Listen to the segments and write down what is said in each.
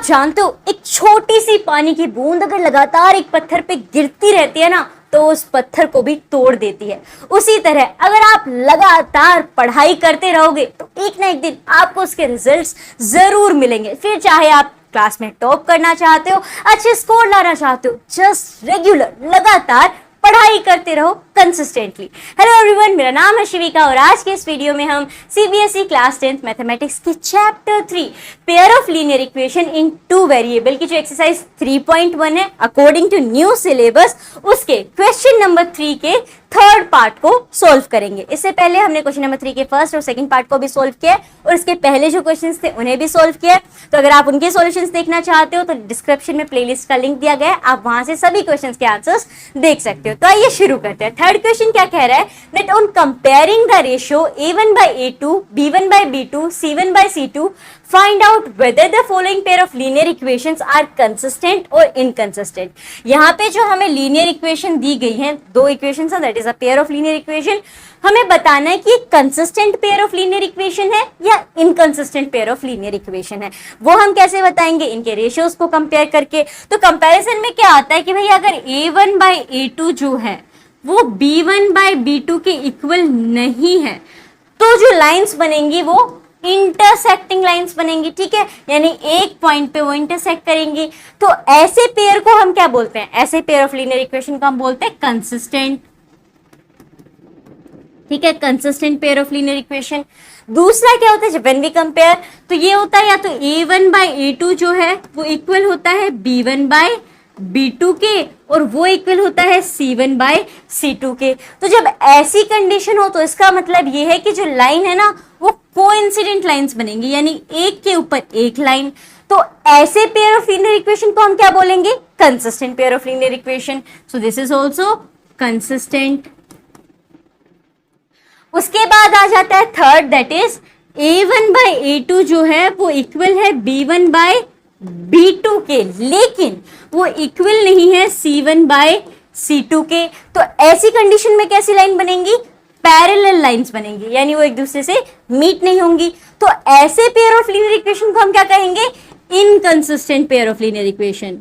जानते हो एक छोटी सी पानी की बूंद अगर लगातार एक पत्थर पे गिरती रहती है ना तो उस पत्थर को भी तोड़ देती है। उसी तरह अगर आप लगातार पढ़ाई करते रहोगे तो एक ना एक दिन आपको उसके रिजल्ट्स जरूर मिलेंगे। फिर चाहे आप क्लास में टॉप करना चाहते हो, अच्छे स्कोर लाना चाहते हो, जस्ट रेगुलर लगातार पढ़ाई करते रहो कंसिस्टेंटली। हेलो एवरीवन, मेरा नाम है शिविका और आज के इस वीडियो में हम सीबीएसई क्लास 10th मैथमेटिक्स की chapter 3 pair of linear equation in two variable की जो एक्सरसाइज 3.1 है अकॉर्डिंग टू न्यू सिलेबस, उसके क्वेश्चन नंबर 3 के थर्ड पार्ट को सोल्व करेंगे। इससे पहले हमने क्वेश्चन नंबर 3 के फर्स्ट और सेकंड पार्ट को भी सोल्व किया और इसके पहले जो क्वेश्चंस थे उन्हें भी सोल्व किया। तो अगर आप उनके सॉल्यूशंस देखना चाहते हो तो डिस्क्रिप्शन में प्लेलिस्ट का लिंक दिया गया है, आप वहां से सभी क्वेश्चंस के आंसर्स देख सकते हो। तो आइए शुरू करते हैं। थर्ड क्वेश्चन क्या कह रहा है, that on comparing the ratio a1/a2, b1/b2, c1/c2 find out whether the following pair of linear equations are consistent or inconsistent। यहाँ पे जो हमें लीनियर इक्वेशन दी गई है, दो इक्वेशन है, that is a pair of linear equation. हमें बताना है कि consistent pair of linear equation है या inconsistent pair of linear equation है। वो हम कैसे बताएंगे, इनके रेशियोज को कंपेयर करके। तो कंपैरिजन में क्या आता है कि भाई अगर a1/a2 जो है वो b1/b2 के इक्वल नहीं है तो जो लाइंस बनेंगी वो इंटरसेक्टिंग लाइंस बनेंगी, ठीक है, यानी एक पॉइंट पे वो इंटरसेक्ट करेंगी। तो ऐसे पेयर को हम क्या बोलते हैं, ऐसे पेयर ऑफ लीनियर इक्वेशन को हम बोलते हैं कंसिस्टेंट, ठीक है, consistent pair of linear equation. दूसरा क्या होता है, जब व्हेन वी कंपेयर, तो ये होता है या तो a1/a2 जो है वो इक्वल होता है b1/b2 के और वो इक्वल होता है c1/c2 के। तो जब ऐसी कंडीशन हो तो इसका मतलब ये है कि जो लाइन है ना वो कोइंसिडेंट लाइंस बनेंगी, यानी एक के ऊपर एक लाइन। तो ऐसे पेयर ऑफ लीनियर इक्वेशन को हम क्या बोलेंगे, consistent pair of linear equation. So this is also consistent. उसके बाद आ जाता है थर्ड, दैट इज a1/a2 जो है वो इक्वल है b1/b2 के, लेकिन वो इक्वल नहीं है c1/c2 के। तो ऐसी कंडीशन में कैसी लाइन बनेंगी, पैरेलल लाइंस बनेंगी, यानी वो एक दूसरे से मीट नहीं होंगी। तो ऐसे पेयर ऑफ लीनियर इक्वेशन को हम क्या कहेंगे, inconsistent pair of linear equation.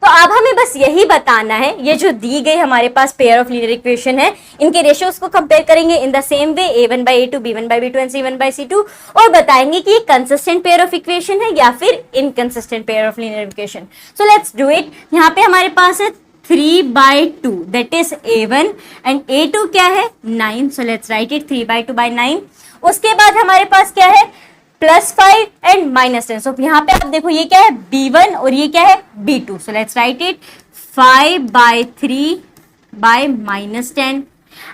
तो अब हमें बस यही बताना है, ये जो दी गई हमारे पास पेयर ऑफ लीनियर इक्वेशन है, इनके रेशियोज को कंपेयर करेंगे in the same way a1/a2, b1/b2 and c1/c2 और बताएंगे कि ये कंसिस्टेंट पेयर ऑफ इक्वेशन है या फिर inconsistent pair of linear equation. So let's do it. यहाँ पे हमारे पास है 3/2 that is a1 and a2 क्या है 9। So let's write it 3/2/9। उसके बाद हमारे पास क्या है +5 एंड -10। सो यहाँ पे आप देखो ये क्या है b1 और ये क्या है b2। So let's write it 5/3/-10।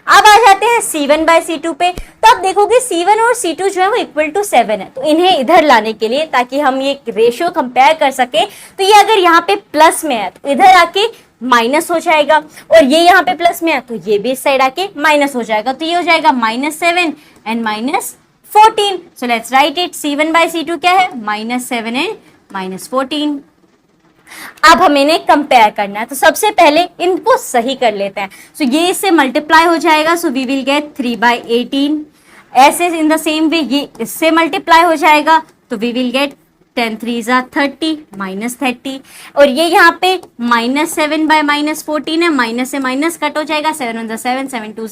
अब आ जाते हैं c1/c2 पे। तो आप देखोगे c1 और c2 जो है वो इक्वल टू 7 है। तो इन्हें इधर लाने के लिए, ताकि हम ये रेशियो कंपेयर कर सके, तो ये अगर यहाँ पे प्लस में है तो इधर आके माइनस हो जाएगा, और ये यहाँ पे प्लस में है तो ये भी इस साइड आके माइनस हो जाएगा। तो ये हो जाएगा -7 and -14। So let's write it c1/c2 क्या है -7 एंड -14। अब हमें इन्हें कंपेयर करना है, तो सबसे पहले इनको सही कर लेते हैं। सो ये इससे मल्टीप्लाई हो जाएगा, सो वी विल गेट 3/18। ऐसे इन द सेम वे ये इससे मल्टीप्लाई हो जाएगा तो we will get 10 3s are 30 -30। और ये यहाँ पे -7/-14 है, माइनस से माइनस कट हो जाएगा, 7 1 7 7 2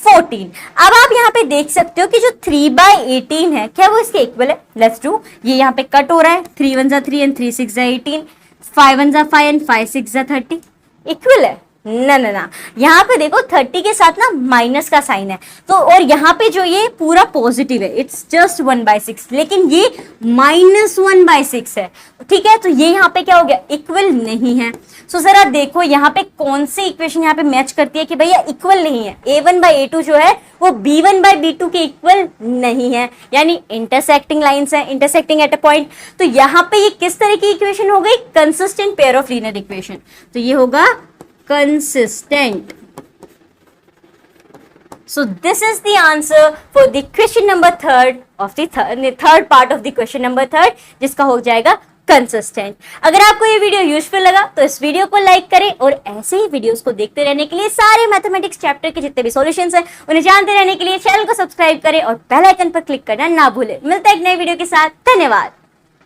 14। अब आप यहाँ पे देख सकते हो कि जो 3/18 है क्या वो इसके इक्वल है। लेट्स डू, ये यहाँ पे कट हो रहा है, 3 1 3 एंड 3 6 18, 5 1 5 एंड 5 6 30, इक्वल है ना ना ना। यहाँ पे देखो 30 के साथ ना माइनस का साइन है, तो और यहाँ पे जो ये पूरा पॉजिटिव है, इट्स जस्ट 1/6, लेकिन ये -1/6 है, ठीक है। तो ये यहाँ पे क्या हो गया, इक्वल नहीं है। सो जरा देखो यहाँ पे कौन सी इक्वेशन यहाँ पे मैच करती है कि भैया इक्वल नहीं है। a1/a2 जो है वो b1/b2 के इक्वल नहीं है, यानी इंटरसेक्टिंग लाइंस है, इंटरसेक्टिंग एट अ पॉइंट। तो यहाँ पे ये किस तरह की इक्वेशन हो गई, consistent pair of linear equation. तो ये होगा consistent। So this is the answer for the question number 3rd of the third part of the question number 3rd, जिसका हो जाएगा कंसिस्टेंट। अगर आपको ये वीडियो यूजफुल लगा तो इस वीडियो को लाइक करें और ऐसे ही वीडियोस को देखते रहने के लिए, सारे मैथमेटिक्स चैप्टर के जितने भी सॉल्यूशंस हैं उन्हें जानते रहने के लिए चैनल को सब्सक्राइब करें और बेल आइकन पर क्लिक करना ना भूलें। मिलते हैं एक नई वीडियो के साथ। धन्यवाद।